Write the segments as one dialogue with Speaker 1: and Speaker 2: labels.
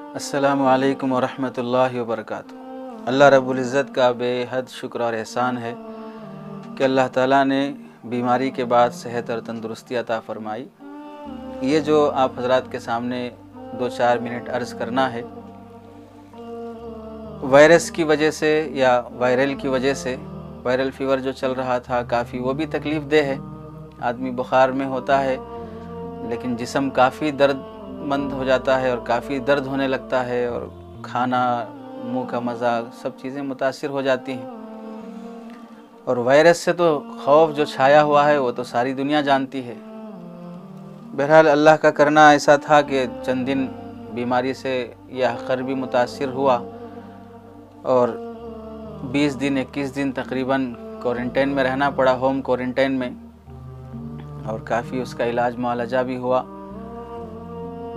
Speaker 1: अस्सलामु अलैकुम वरहमतुल्लाहि वबरकातुहू। अल्लाह रब्बुल इज़्ज़त का बेहद शुक्र और एहसान है कि अल्लाह ताला ने बीमारी के बाद सेहत और तंदुरुस्ती अता फ़रमाई। ये जो आप हज़रात के सामने 2-4 मिनट अर्ज़ करना है, वायरस की वजह से या वायरल की वजह से, वायरल फ़ीवर जो चल रहा था काफ़ी, वो भी तकलीफ़ दे है। आदमी बुखार में होता है लेकिन जिस्म काफ़ी दर्दमंद हो जाता है और काफ़ी दर्द होने लगता है और खाना, मुंह का मज़ा, सब चीज़ें मुतासिर हो जाती हैं। और वायरस से तो खौफ जो छाया हुआ है वो तो सारी दुनिया जानती है। बहरहाल अल्लाह का करना ऐसा था कि चंद दिन बीमारी से यह अखर भी मुतासिर हुआ और 20 दिन 21 दिन तकरीबन क्वारंटाइन में रहना पड़ा, होम क्वारंटाइन में, और काफ़ी उसका इलाज मुआलजा भी हुआ।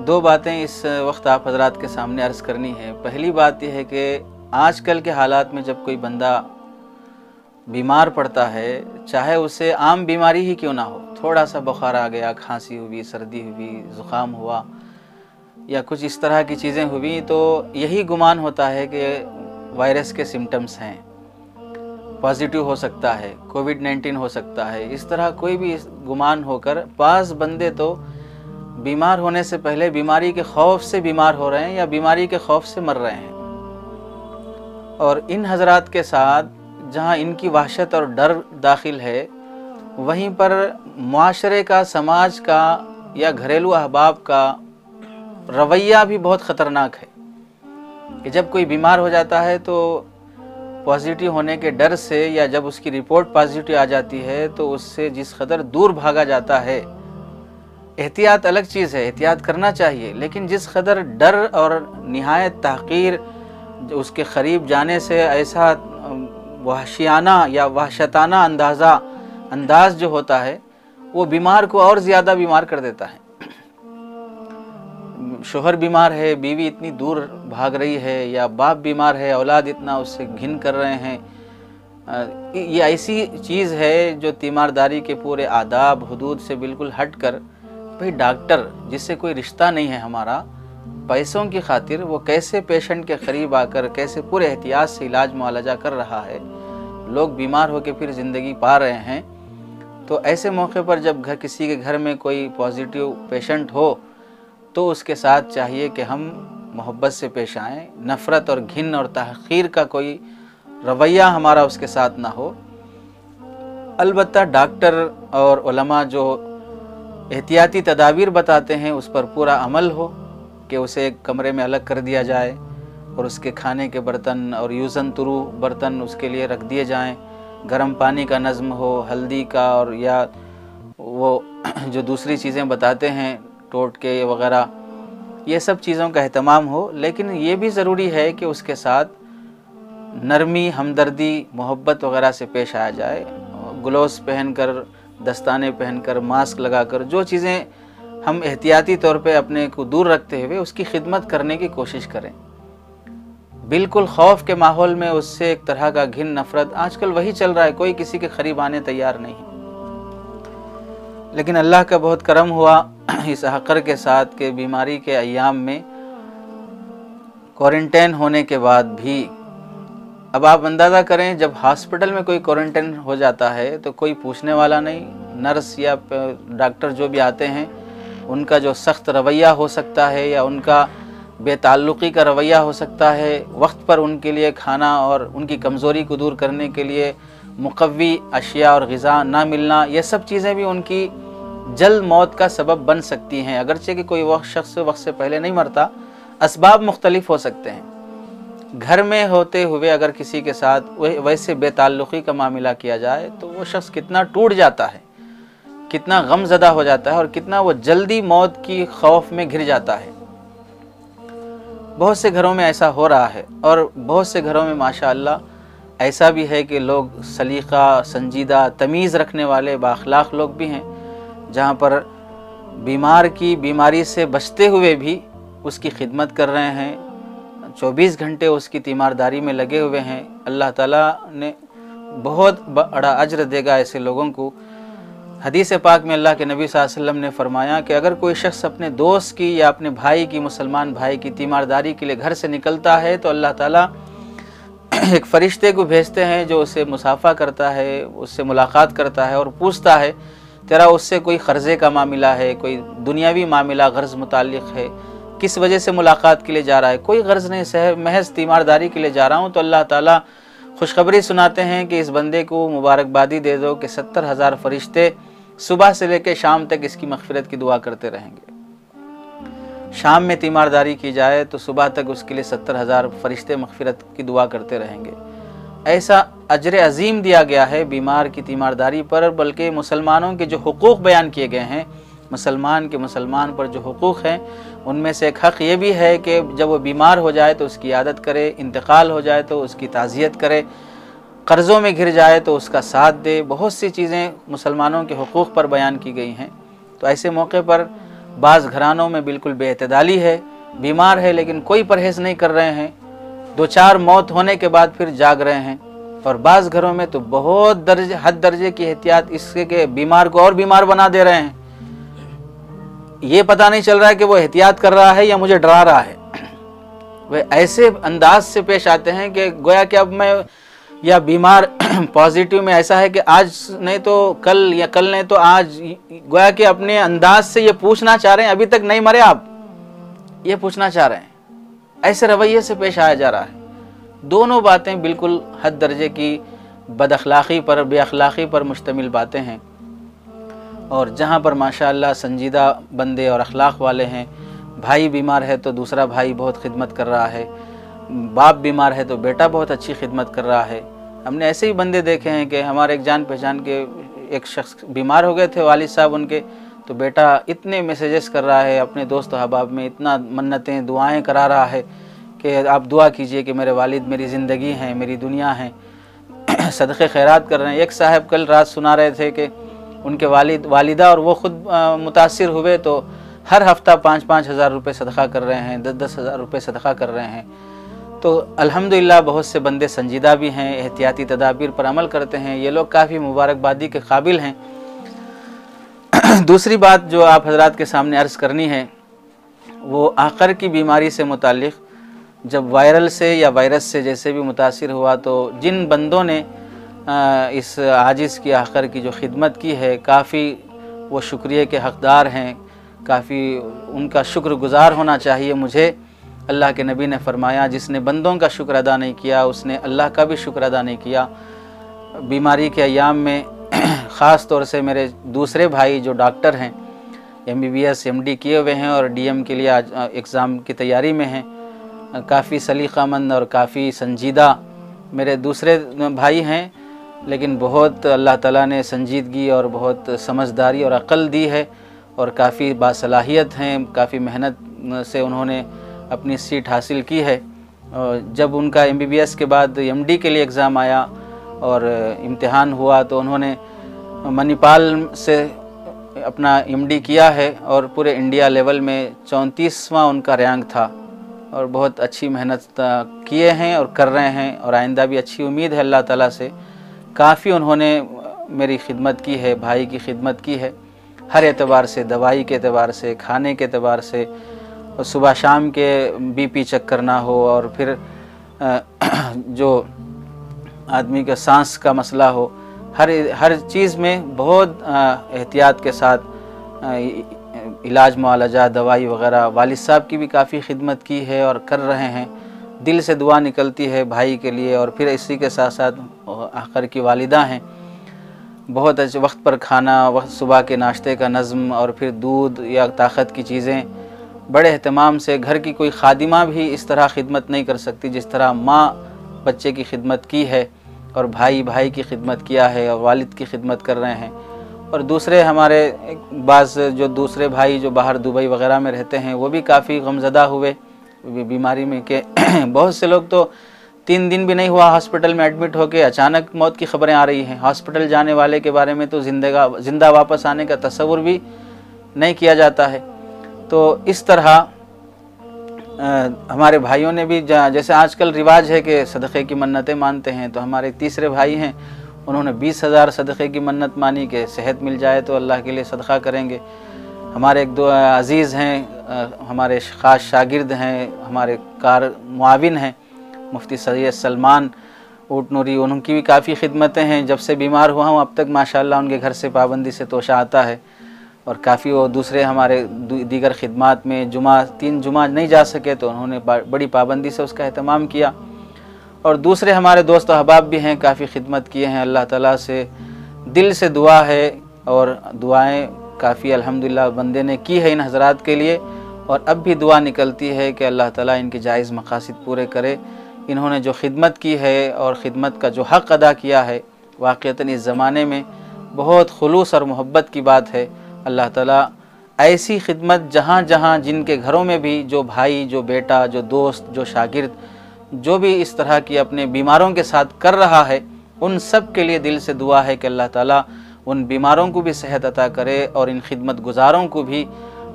Speaker 1: 2 बातें इस वक्त आप हज़रात के सामने अर्ज़ करनी है। पहली बात यह है कि आजकल के हालात में जब कोई बंदा बीमार पड़ता है, चाहे उसे आम बीमारी ही क्यों ना हो, थोड़ा सा बुखार आ गया, खांसी हुई, सर्दी हुई, ज़ुकाम हुआ या कुछ इस तरह की चीज़ें हुई, तो यही गुमान होता है कि वायरस के सिम्टम्स हैं, पॉजिटिव हो सकता है, कोविड-19 हो सकता है। इस तरह कोई भी गुमान होकर पास बंदे तो बीमार होने से पहले बीमारी के खौफ से बीमार हो रहे हैं या बीमारी के खौफ से मर रहे हैं। और इन हज़रात के साथ जहाँ इनकी वहशत और डर दाखिल है, वहीं पर मुआशरे का, समाज का या घरेलू अहबाब का रवैया भी बहुत ख़तरनाक है कि जब कोई बीमार हो जाता है तो पॉजिटिव होने के डर से, या जब उसकी रिपोर्ट पॉजिटिव आ जाती है तो उससे जिस कदर दूर भागा जाता है। एहतियात अलग चीज़ है, एहतियात करना चाहिए, लेकिन जिस कदर डर और निहायत तहक़ीर उसके करीब जाने से ऐसा वहशियाना या वहशताना अंदाज़ जो होता है वो बीमार को और ज़्यादा बीमार कर देता है। शोहर बीमार है, बीवी इतनी दूर भाग रही है, या बाप बीमार है, औलाद इतना उससे घिन कर रहे हैं। ये ऐसी चीज़ है जो तीमारदारी के पूरे आदाब हुदूद से बिल्कुल हट कर, भाई डॉक्टर जिससे कोई रिश्ता नहीं है हमारा, पैसों की खातिर वो कैसे पेशेंट के करीब आकर कैसे पूरे एहतियात से इलाज मुआलजा कर रहा है, लोग बीमार होकर फिर ज़िंदगी पा रहे हैं। तो ऐसे मौके पर जब किसी के घर में कोई पॉजिटिव पेशेंट हो तो उसके साथ चाहिए कि हम मोहब्बत से पेश आएँ, नफ़रत और घिन और तहक़ीर का कोई रवैया हमारा उसके साथ ना हो। अलबत्ता डॉक्टर और उलमा जो एहतियाती तदाबीर बताते हैं उस पर पूरा अमल हो कि उसे एक कमरे में अलग कर दिया जाए और उसके खाने के बर्तन और यूज़न तुरू बर्तन उसके लिए रख दिए जाएं, गर्म पानी का नज़्म हो, हल्दी का, और या वो जो दूसरी चीज़ें बताते हैं टोटके वग़ैरह, ये सब चीज़ों का अहतमाम हो। लेकिन ये भी ज़रूरी है कि उसके साथ नरमी, हमदर्दी, मोहब्बत वग़ैरह से पेश आया जाए। ग्लोव्स पहनकर, दस्ताने पहनकर, मास्क लगाकर, जो चीज़ें हम एहतियाती तौर पे अपने को दूर रखते हुए उसकी खिदमत करने की कोशिश करें। बिल्कुल खौफ के माहौल में उससे एक तरह का घिन, नफ़रत, आजकल वही चल रहा है, कोई किसी के करीब आने तैयार नहीं। लेकिन अल्लाह का बहुत करम हुआ इस हक़र के साथ के बीमारी के अय्याम में क्वारंटाइन होने के बाद भी, अब आप अंदाज़ा करें जब हॉस्पिटल में कोई क्वारंटाइन हो जाता है तो कोई पूछने वाला नहीं, नर्स या डॉक्टर जो भी आते हैं उनका जो सख्त रवैया हो सकता है या उनका बेताल्लुक़ी का रवैया हो सकता है, वक्त पर उनके लिए खाना और उनकी कमज़ोरी को दूर करने के लिए मुक़व्वी अशिया और ग़िज़ा ना मिलना, ये सब चीज़ें भी उनकी जल्द मौत का सबब बन सकती हैं। अगरचे कि कोई शख्स वक्त से पहले नहीं मरता, असबाब मुख्तलिफ हो सकते हैं। घर में होते हुए अगर किसी के साथ वैसे बेताल्लुक़ी का मामला किया जाए तो वो शख्स कितना टूट जाता है, कितना गमज़दा हो जाता है और कितना वो जल्दी मौत की खौफ में घिर जाता है। बहुत से घरों में ऐसा हो रहा है और बहुत से घरों में माशाअल्लाह ऐसा भी है कि लोग सलीक़ा, संजीदा, तमीज़ रखने वाले बाअख़लाक़ लोग भी हैं, जहाँ पर बीमार की बीमारी से बचते हुए भी उसकी खिदमत कर रहे हैं, 24 घंटे उसकी तीमारदारी में लगे हुए हैं। अल्लाह ताला ने बहुत बड़ा अज्र देगा ऐसे लोगों को। हदीस पाक में अल्लाह के नबी सल्लल्लाहु अलैहि वसल्लम ने फरमाया कि अगर कोई शख्स अपने दोस्त की या अपने भाई की, मुसलमान भाई की तीमारदारी के लिए घर से निकलता है तो अल्लाह ताला एक फ़रिश्ते को भेजते हैं जो उससे मुसाफ़ा करता है, उससे मुलाकात करता है और पूछता है तेरा उससे कोई क़र्ज़े का मामला है, कोई दुनियावी मामला गर्ज़ मुताल्लिक़ है, किस वजह से मुलाकात के लिए जा रहा है? कोई गर्ज़ नहीं, महज़ तीमारदारी के लिए जा रहा हूँ। तो अल्लाह ताला खुशखबरी सुनाते हैं कि इस बंदे को मुबारकबादी दे दो कि 70,000 फ़रिश्ते सुबह से लेकर शाम तक इसकी मग़फ़िरत की दुआ करते रहेंगे। शाम में तीमारदारी की जाए तो सुबह तक उसके लिए 70,000 फ़रिश्ते मग़फ़िरत की दुआ करते रहेंगे। ऐसा अजर अज़ीम दिया गया है बीमार की तीमारदारी पर। बल्कि मुसलमानों के जो हुकूक़ बयान किए गए हैं, मुसलमान के मुसलमान पर जो हुकूक़ हैं, उनमें से एक हक़ ये भी है कि जब वो बीमार हो जाए तो उसकी इयादत करे, इंतकाल हो जाए तो उसकी ताज़ियत करे, कर्ज़ों में घिर जाए तो उसका साथ दे। बहुत सी चीज़ें मुसलमानों के हुकूक़ पर बयान की गई हैं। तो ऐसे मौके पर बाज़ घरानों में बिल्कुल बेअतदाली है, बीमार है लेकिन कोई परहेज़ नहीं कर रहे हैं, 2-4 मौत होने के बाद फिर जाग रहे हैं। और बाज़ घरों में तो बहुत हद दर्जे की एहतियात इसके के बीमार को और बीमार बना दे रहे हैं। ये पता नहीं चल रहा है कि वो एहतियात कर रहा है या मुझे डरा रहा है। वे ऐसे अंदाज से पेश आते हैं कि गोया कि अब मैं या बीमार पॉजिटिव में ऐसा है कि आज नहीं तो कल या कल नहीं तो आज, गोया कि अपने अंदाज से ये पूछना चाह रहे हैं अभी तक नहीं मरे आप, ये पूछना चाह रहे हैं। ऐसे रवैये से पेश आया जा रहा है। दोनों बातें बिल्कुल हद दर्जे की बदअखलाक़ी पर, बेअखलाक़ी पर मुश्तमिल बातें हैं। और जहाँ पर माशाअल्लाह संजीदा बंदे और अखलाक़ वाले हैं, भाई बीमार है तो दूसरा भाई बहुत खिदमत कर रहा है, बाप बीमार है तो बेटा बहुत अच्छी खिदमत कर रहा है। हमने ऐसे ही बंदे देखे हैं कि हमारे एक जान पहचान के एक शख्स बीमार हो गए थे, वालिद साहब उनके, तो बेटा इतने मैसेजेस कर रहा है अपने दोस्त अहबाब में, इतना मन्नतें दुआएं करा रहा है कि आप दुआ कीजिए कि मेरे वालिद मेरी ज़िंदगी हैं, मेरी दुनिया हैं, सदक़े खैरात कर रहे हैं। एक साहब कल रात सुना रहे थे कि उनके वालिदा और वो ख़ुद मुतासिर हुए तो हर हफ़्ता 5-5 हज़ार रुपये सदक़ा कर रहे हैं, 10-10 हज़ार रुपये सदक़ा कर रहे हैं। तो अल्हम्दुलिल्लाह बहुत से बंदे संजीदा भी हैं, एहतियाती तदाबीर पर अमल करते हैं। ये लोग काफ़ी मुबारकबादी के काबिल हैं। दूसरी बात जो आप हजरात के सामने अर्ज़ करनी है वो आक़र की बीमारी से मुताल्लिक़, जब वायरल से या वायरस से जैसे भी मुतासिर हुआ तो जिन बंदों ने इस आजिज़ की आक़र की जो खिदमत की है, काफ़ी वो शुक्रिया के हक़दार हैं, काफ़ी उनका शुक्रगुज़ार होना चाहिए। मुझे अल्लाह के नबी ने फरमाया जिसने बंदों का शुक्र अदा नहीं किया उसने अल्लाह का भी शुक्र अदा नहीं किया। बीमारी के अयाम में ख़ास तौर से मेरे दूसरे भाई जो डॉक्टर हैं, MBBS MD किए हुए हैं और DM के लिए आज एग्ज़ाम की तैयारी में हैं, काफ़ी सलीक़ामंद और काफ़ी संजीदा मेरे दूसरे भाई हैं, लेकिन बहुत अल्लाह ताला ने संजीदगी और बहुत समझदारी और अक़ल दी है और काफ़ी बासलाहियत हैं, काफ़ी मेहनत से उन्होंने अपनी सीट हासिल की है। जब उनका MBBS के बाद MD के लिए एग्ज़ाम आया और इम्तिहान हुआ तो उन्होंने मणिपाल से अपना MD किया है और पूरे इंडिया लेवल में 34वां उनका रैंक था और बहुत अच्छी मेहनत किए हैं और कर रहे हैं और आइंदा भी अच्छी उम्मीद है अल्लाह ताला से। काफ़ी उन्होंने मेरी खिदमत की है, भाई की खिदमत की है, हर एतबार से, दवाई के एतबार से, खाने के एतबार से, और सुबह शाम के BP चेक करना हो और फिर जो आदमी का सांस का मसला हो, हर चीज़ में बहुत एहतियात के साथ इलाज मुआलजा दवाई वग़ैरह। वालिद साहब की भी काफ़ी खिदमत की है और कर रहे हैं। दिल से दुआ निकलती है भाई के लिए। और फिर इसी के साथ साथ आखिर की वालिदा हैं, बहुत अच्छे वक्त पर खाना, वक्त सुबह के नाश्ते का नज़म और फिर दूध या ताकत की चीज़ें बड़े अहतमाम से। घर की कोई खादिमा भी इस तरह खिदमत नहीं कर सकती जिस तरह माँ बच्चे की खिदमत की है और भाई की खिदमत किया है और वालिद की खिदमत कर रहे हैं। और दूसरे हमारे बाज़ जो दूसरे भाई जो बाहर दुबई वग़ैरह में रहते हैं वो भी काफ़ी गमज़दा हुए बीमारी में के बहुत से लोग तो 3 दिन भी नहीं हुआ हॉस्पिटल में एडमिट होके अचानक मौत की ख़बरें आ रही हैं। हॉस्पिटल जाने वाले के बारे में तो ज़िंदा वापस आने का तसव्वुर भी नहीं किया जाता है। तो इस तरह हमारे भाइयों ने भी, जैसे आजकल रिवाज है कि सदक़े की मन्नतें मानते हैं, तो हमारे तीसरे भाई हैं उन्होंने 20,000 सदक़े की मन्नत मानी कि सेहत मिल जाए तो अल्लाह के लिए सदक़ा करेंगे। हमारे एक दो अज़ीज़ हैं, हमारे ख़ास शागिर्द हैं, हमारे कार मुआविन हैं, मुफ्ती सैयद सलमान ऊट नूरी, उनकी भी काफ़ी खिदमतें हैं। जब से बीमार हुआ हूँ अब तक माशाअल्लाह उनके घर से पाबंदी से तोशा आता है और काफ़ी वो दूसरे हमारे दीगर खिदमात में 3 जुमा नहीं जा सके तो उन्होंने बड़ी पाबंदी से उसका एहतमाम किया। और दूसरे हमारे दोस्त अहबाब भी हैं, काफ़ी खिदमत किए हैं। अल्लाह ताला से दिल से दुआ है और दुआएँ काफ़ी अल्हम्दुलिल्लाह बंदे ने की है इन हज़रात के लिए, और अब भी दुआ निकलती है कि अल्लाह ताला इनके जायज़ मकासिद पूरे करे। इन्होंने जो खिदमत की है और ख़िदमत का जो हक़ अदा किया है, वाक़ईतन इस ज़माने में बहुत खुलूस और मोहब्बत की बात है। अल्लाह ताला ऐसी खिदमत जहाँ जहाँ जिनके घरों में भी जो भाई, जो बेटा, जो दोस्त, जो शागिर्द, जो भी इस तरह की अपने बीमारों के साथ कर रहा है, उन सब के लिए दिल से दुआ है कि अल्लाह ताला उन बीमारों को भी सेहत अता करे और इन खिदमत गुजारों को भी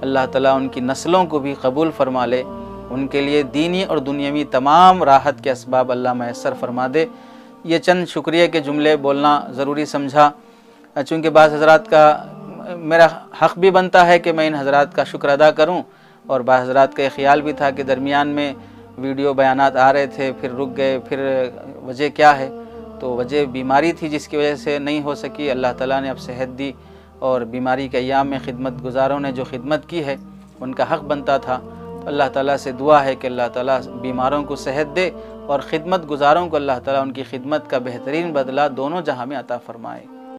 Speaker 1: अल्लाह ताला उनकी नस्लों को भी कबूल फरमा ले, उनके लिए दीनी और दुनियावी तमाम राहत के असबाब अल्लाह मैसर फरमा दे। ये चंद शुक्रिया के जुमले बोलना ज़रूरी समझा, चूँकि बाज़ हज़रात का मेरा हक़ भी बनता है कि मैं इन हज़रात का शुक्र अदा करूँ, और बाज़ हज़रात का ख्याल भी था कि दरमियान में वीडियो बयानात आ रहे थे, फिर रुक गए, फिर वजह क्या है, तो वजह बीमारी थी जिसकी वजह से नहीं हो सकी। अल्लाह ताला ने अब सेहत दी और बीमारी के अय्याम में खिदमत गुजारों ने जो खिदमत की है उनका हक़ बनता था। तो अल्लाह ताला से दुआ है कि अल्लाह ताला बीमारों को सेहत दे और ख़िदमत गुजारों को अल्लाह ताला उनकी खिदमत का बेहतरीन बदला दोनों जहां में अता फ़रमाए।